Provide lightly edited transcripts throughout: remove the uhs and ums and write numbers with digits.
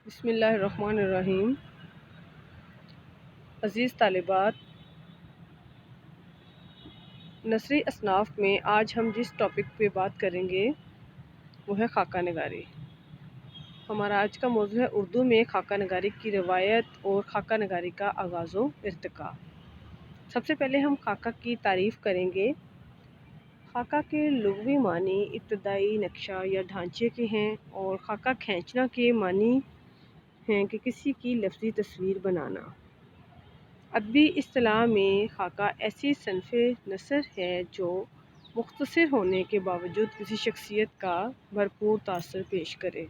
بسم اللہ الرحمن الرحیم۔ عزیز طالبات، نثری اصناف میں آج ہم جس ٹاپک پہ بات کریں گے وہ ہے خاکہ نگاری۔ ہمارا آج کا موضوع ہے اردو میں خاکہ نگاری کی روایت اور خاکہ نگاری کا آغاز و ارتقاء۔ سب سے پہلے ہم خاکہ کی تعریف کریں گے۔ خاکہ کے لغوی معنی ابتدائی نقشہ یا ڈھانچے کے ہیں، اور خاکہ کھینچنا کے معنی ہیں کہ کسی کی لفظی تصویر بنانا۔ ادبی اصطلاح میں خاکہ ایسی صنف نثر ہے جو مختصر ہونے کے باوجود کسی شخصیت کا بھرپور تاثر پیش کرے۔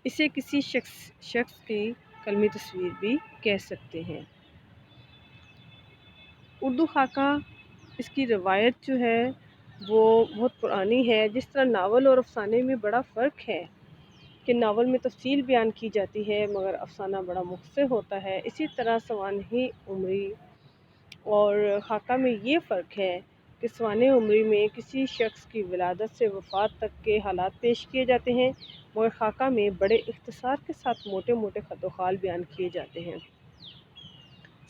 اسے کسی شخص کی قلمی تصویر بھی کہہ سکتے ہیں۔ اردو خاکہ، اس کی روایت جو ہے وہ بہت پرانی ہے۔ جس طرح ناول اور افسانے میں بڑا فرق ہے کہ ناول میں تفصیل بیان کی جاتی ہے مگر افسانہ بڑا مختصر ہوتا ہے، اسی طرح سوانح عمری اور خاکہ میں یہ فرق ہے کہ سوانح عمری میں کسی شخص کی ولادت سے وفات تک کے حالات پیش کیے جاتے ہیں، مگر خاکہ میں بڑے اختصار کے ساتھ موٹے موٹے خط و خال بیان کیے جاتے ہیں۔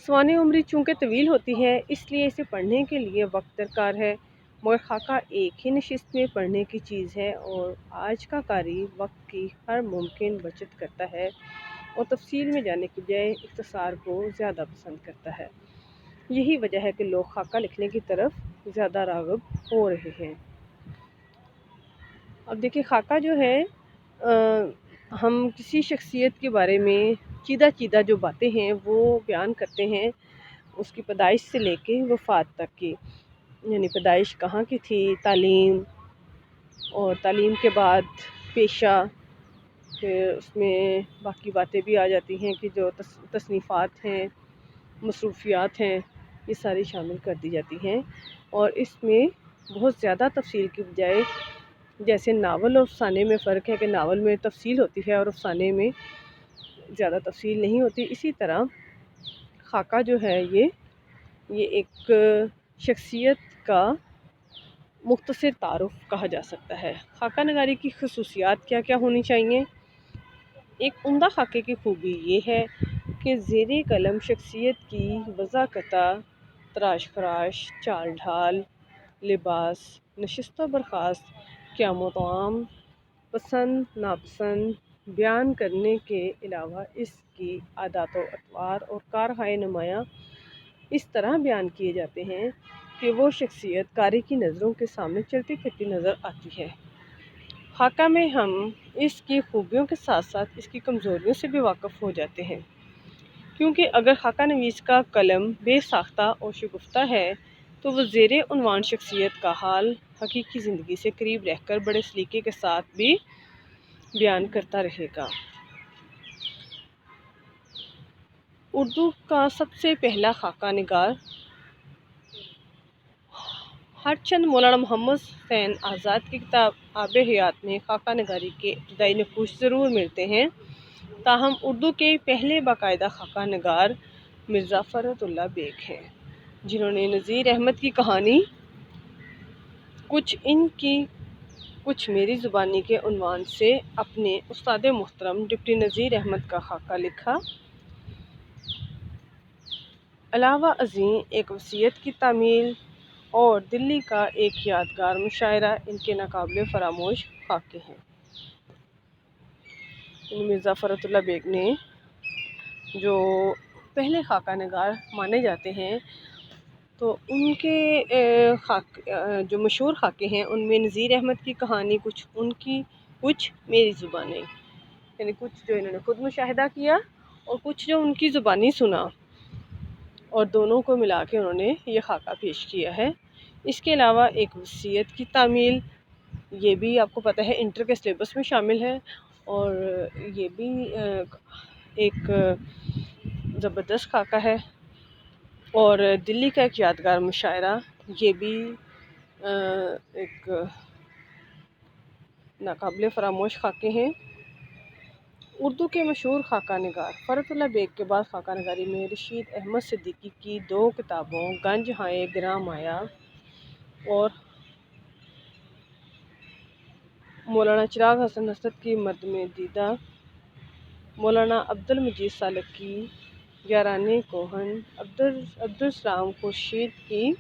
سوانح عمری چونکہ طویل ہوتی ہے اس لیے اسے پڑھنے کے لیے وقت درکار ہے، مگر خاکہ ایک ہی نشست میں پڑھنے کی چیز ہے، اور آج کا قاری وقت کی ہر ممکن بچت کرتا ہے اور تفصیل میں جانے کی بجائے اختصار کو زیادہ پسند کرتا ہے۔ یہی وجہ ہے کہ لوگ خاکہ لکھنے کی طرف زیادہ راغب ہو رہے ہیں۔ اب دیکھیں، خاکہ جو ہے ہم کسی شخصیت کے بارے میں چیدہ جو باتیں ہیں وہ بیان کرتے ہیں، اس کی پیدائش سے لے کے وفات تک کی، یعنی پیدائش کہاں کی تھی، تعلیم، اور تعلیم کے بعد پیشہ، پھر اس میں باقی باتیں بھی آ جاتی ہیں کہ جو تصنیفات ہیں، مصروفیات ہیں، یہ ساری شامل کر دی جاتی ہیں۔ اور اس میں بہت زیادہ تفصیل کی بجائے، جیسے ناول اور افسانے میں فرق ہے کہ ناول میں تفصیل ہوتی ہے اور افسانے میں زیادہ تفصیل نہیں ہوتی، اسی طرح خاکہ جو ہے یہ ایک شخصیت کا مختصر تعارف کہا جا سکتا ہے۔ خاکہ نگاری کی خصوصیات کیا کیا ہونی چاہیے؟ ایک عمدہ خاکے کی خوبی یہ ہے کہ زیر قلم شخصیت کی وضاحت، تراش خراش، چال ڈھال، لباس، نشست و برخاست، قیام و طعام، پسند ناپسند بیان کرنے کے علاوہ اس کی عادات و اطوار اور کارہائے نمایاں اس طرح بیان کیے جاتے ہیں کہ وہ شخصیت قاری کی نظروں کے سامنے چلتی پھرتی نظر آتی ہے۔ خاکہ میں ہم اس کی خوبیوں کے ساتھ ساتھ اس کی کمزوریوں سے بھی واقف ہو جاتے ہیں، کیونکہ اگر خاکہ نویس کا قلم بے ساختہ اور شگفتہ ہے تو وہ زیر عنوان شخصیت کا حال حقیقی زندگی سے قریب رہ کر بڑے سلیقے کے ساتھ بھی بیان کرتا رہے گا۔ اردو کا سب سے پہلا خاکہ نگار ہرچند مولانا محمد حسین آزاد کی کتاب آب حیات میں خاکہ نگاری کے ابتدائی نقوش ضرور ملتے ہیں، تاہم اردو کے پہلے باقاعدہ خاکہ نگار مرزا فرت اللہ بیگ ہیں، جنہوں نے نذیر احمد کی کہانی کچھ ان کی کچھ میری زبانی کے عنوان سے اپنے استاد محترم ڈپٹی نذیر احمد کا خاکہ لکھا۔ علاوہ ازیں ایک وصیت کی تعمیل اور دلی کا ایک یادگار مشاعرہ ان کے ناقابل فراموش خاکے ہیں۔ مرزا فرت اللہ بیگ نے جو پہلے خاکہ نگار مانے جاتے ہیں، تو ان کے جو مشہور خاکے ہیں ان میں نذیر احمد کی کہانی کچھ ان کی کچھ میری زبانی، یعنی کچھ جو انہوں نے خود مشاہدہ کیا اور کچھ جو ان کی زبانی سنا، اور دونوں کو ملا کے انہوں نے یہ خاکہ پیش کیا ہے۔ اس کے علاوہ ایک وصیت کی تعمیل، یہ بھی آپ کو پتہ ہے انٹر کے سلیبس میں شامل ہے، اور یہ بھی ایک زبردست خاکہ ہے۔ اور دلی کا ایک یادگار مشاعرہ، یہ بھی ایک ناقابل فراموش خاکے ہیں۔ اردو کے مشہور خاکہ نگار فرت اللہ بیگ کے بعد خاکہ نگاری میں رشید احمد صدیقی کی دو کتابوں گنج ہائے گراں مایا اور مولانا چراغ حسن حسرت کی مرد میں دیدہ مولانا عبدالمجید سالکی، یاران کوہن، عبدالسلام خورشید کی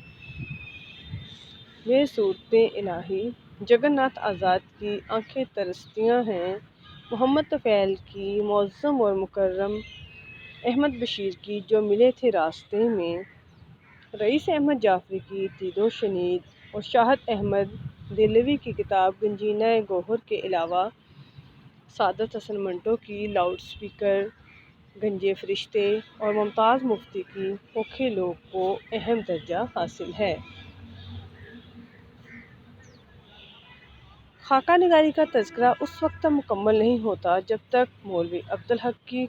یہ صورتیں الہی، جگن ناتھ آزاد کی آنکھیں ترستیاں ہیں، محمد طفیل کی معظم اور مکرم، احمد بشیر کی جو ملے تھے راستے میں، رئیس احمد جعفری کی دید و شنید، اور شاہد احمد دہلوی کی کتاب گنجینہ گوہر کے علاوہ سعادت حسن منٹو کی لاؤڈ سپیکر گنجے فرشتے اور ممتاز مفتی کی ہوکھے لوگ کو اہم درجہ حاصل ہے۔ خاکہ نگاری کا تذکرہ اس وقت تک مکمل نہیں ہوتا جب تک مولوی عبدالحق کی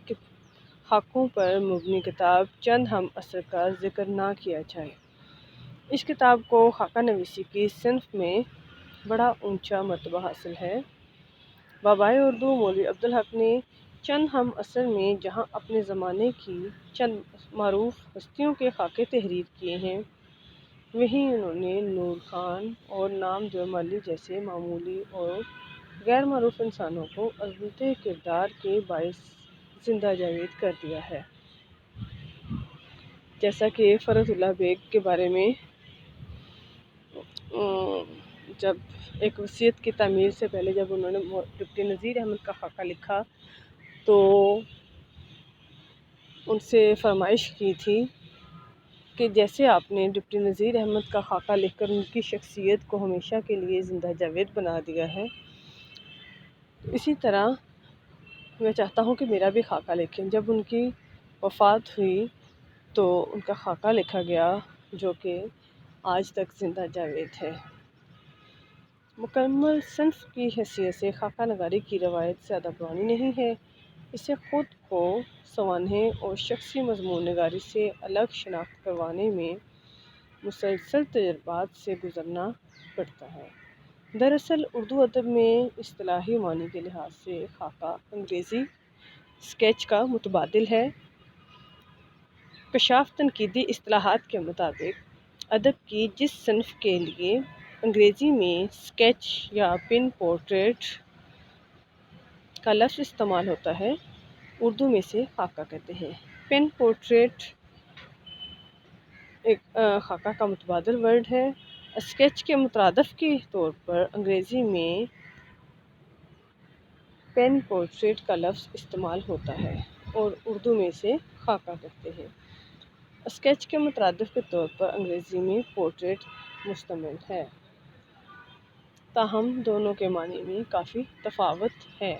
خاکوں پر مبنی کتاب چند ہم عصر کا ذکر نہ کیا جائے۔ اس کتاب کو خاکہ نویسی کی صنف میں بڑا اونچا مرتبہ حاصل ہے۔ بابائے اردو مولوی عبدالحق نے چند ہم عصر میں جہاں اپنے زمانے کی چند معروف ہستیوں کے خاکے تحریر کیے ہیں، وہیں انہوں نے نور خان اور نام دیومالی جیسے معمولی اور غیر معروف انسانوں کو عظمت کردار کے باعث زندہ جاوید کر دیا ہے۔ جیسا کہ فرحت اللہ بیگ کے بارے میں جب ایک وصیت کی تعمیر سے پہلے جب انہوں نے ڈپٹی نذیر احمد کا خاکہ لکھا تو ان سے فرمائش کی تھی کہ جیسے آپ نے ڈپٹی نذیر احمد کا خاکہ لکھ کر ان کی شخصیت کو ہمیشہ کے لیے زندہ جاوید بنا دیا ہے، اسی طرح میں چاہتا ہوں کہ میرا بھی خاکہ لکھیں۔ جب ان کی وفات ہوئی تو ان کا خاکہ لکھا گیا جو کہ آج تک زندہ جاوید ہے۔ مکمل صنف کی حیثیت سے خاکہ نگاری کی روایت زیادہ پرانی نہیں ہے، اسے خود کو سوانحے اور شخصی مضمون نگاری سے الگ شناخت کروانے میں مسلسل تجربات سے گزرنا پڑتا ہے۔ دراصل اردو ادب میں اصطلاحی معنی کے لحاظ سے خاکہ انگریزی اسکیچ کا متبادل ہے۔ کشاف تنقیدی اصطلاحات کے مطابق ادب کی جس صنف کے لیے انگریزی میں اسکیچ یا پن پورٹریٹ کا لفظ استعمال ہوتا ہے، اردو میں اسے خاکہ کہتے ہیں۔ پن پورٹریٹ ایک خاکہ کا متبادل ورڈ ہے۔ اسکیچ کے مترادف کے طور پر انگریزی میں پین پورٹریٹ کا لفظ استعمال ہوتا ہے اور اردو میں اسے خاکہ کہتے ہیں۔ اسکیچ کے مترادف کے طور پر انگریزی میں پورٹریٹ مستعمل ہے، تاہم دونوں کے معنی میں کافی تفاوت ہے۔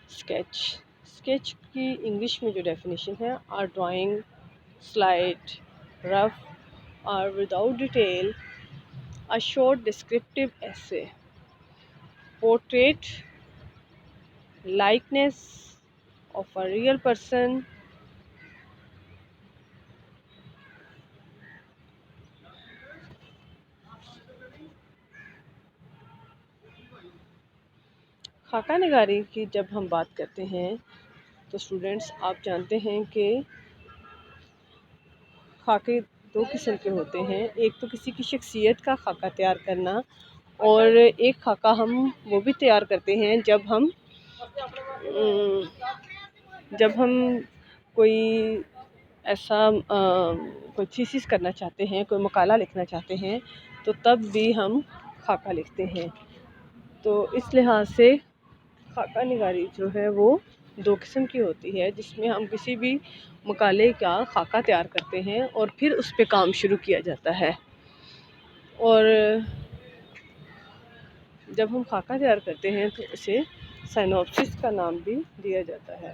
اسکیچ کی انگلش میں جو ڈیفینیشن ہے آ ڈرائنگ سلائٹ رف اور without detail a short descriptive essay. Portrait likeness of a real person. خاکہ نگاری کی جب ہم بات کرتے ہیں تو اسٹوڈنٹس آپ جانتے ہیں کہ خاکے دو قسم کے ہوتے ہیں، ایک تو کسی کی شخصیت کا خاکہ تیار کرنا اور ایک خاکہ ہم وہ بھی تیار کرتے ہیں جب ہم کوئی ایسا کوئی تھیسس کرنا چاہتے ہیں، کوئی مقالہ لکھنا چاہتے ہیں تو تب بھی ہم خاکہ لکھتے ہیں۔ تو اس لحاظ سے خاکہ نگاری جو ہے وہ دو قسم کی ہوتی ہے، جس میں ہم کسی بھی مقالے کا خاکہ تیار کرتے ہیں اور پھر اس پہ کام شروع کیا جاتا ہے، اور جب ہم خاکہ تیار کرتے ہیں تو اسے سائنوپسس کا نام بھی دیا جاتا ہے۔